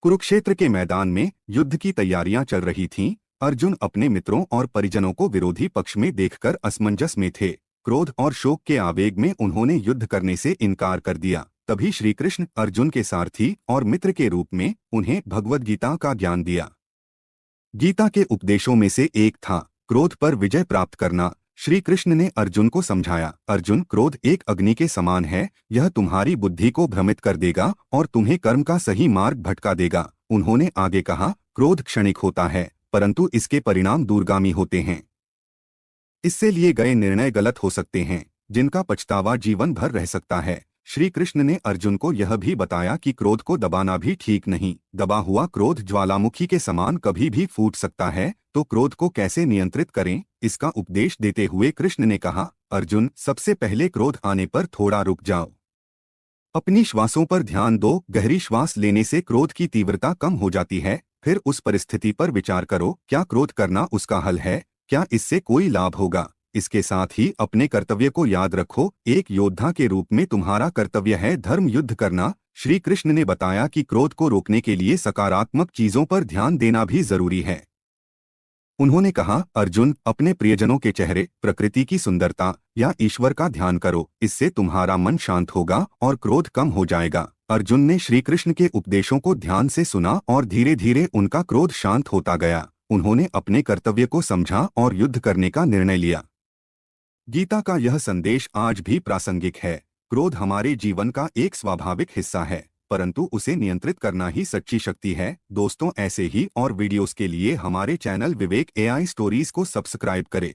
कुरुक्षेत्र के मैदान में युद्ध की तैयारियां चल रही थीं। अर्जुन अपने मित्रों और परिजनों को विरोधी पक्ष में देखकर असमंजस में थे। क्रोध और शोक के आवेग में उन्होंने युद्ध करने से इनकार कर दिया। तभी श्री कृष्ण अर्जुन के सारथी और मित्र के रूप में उन्हें भगवद गीता का ज्ञान दिया। गीता के उपदेशों में से एक था क्रोध पर विजय प्राप्त करना। श्री कृष्ण ने अर्जुन को समझाया, अर्जुन, क्रोध एक अग्नि के समान है। यह तुम्हारी बुद्धि को भ्रमित कर देगा और तुम्हें कर्म का सही मार्ग भटका देगा। उन्होंने आगे कहा, क्रोध क्षणिक होता है, परंतु इसके परिणाम दूरगामी होते हैं। इससे लिए गए निर्णय गलत हो सकते हैं, जिनका पछतावा जीवन भर रह सकता है। श्री कृष्ण ने अर्जुन को यह भी बताया कि क्रोध को दबाना भी ठीक नहीं। दबा हुआ क्रोध ज्वालामुखी के समान कभी भी फूट सकता है। तो क्रोध को कैसे नियंत्रित करें, इसका उपदेश देते हुए कृष्ण ने कहा, अर्जुन, सबसे पहले क्रोध आने पर थोड़ा रुक जाओ। अपनी श्वासों पर ध्यान दो। गहरी श्वास लेने से क्रोध की तीव्रता कम हो जाती है। फिर उस परिस्थिति पर विचार करो, क्या क्रोध करना उसका हल है? क्या इससे कोई लाभ होगा? इसके साथ ही अपने कर्तव्य को याद रखो। एक योद्धा के रूप में तुम्हारा कर्तव्य है धर्म युद्ध करना। श्री कृष्ण ने बताया कि क्रोध को रोकने के लिए सकारात्मक चीजों पर ध्यान देना भी जरूरी है। उन्होंने कहा, अर्जुन, अपने प्रियजनों के चेहरे, प्रकृति की सुंदरता या ईश्वर का ध्यान करो। इससे तुम्हारा मन शांत होगा और क्रोध कम हो जाएगा। अर्जुन ने श्री कृष्ण के उपदेशों को ध्यान से सुना और धीरे धीरे उनका क्रोध शांत होता गया। उन्होंने अपने कर्तव्य को समझा और युद्ध करने का निर्णय लिया। गीता का यह संदेश आज भी प्रासंगिक है। क्रोध हमारे जीवन का एक स्वाभाविक हिस्सा है, परंतु उसे नियंत्रित करना ही सच्ची शक्ति है। दोस्तों, ऐसे ही और वीडियोस के लिए हमारे चैनल विवेक एआई स्टोरीज को सब्सक्राइब करें।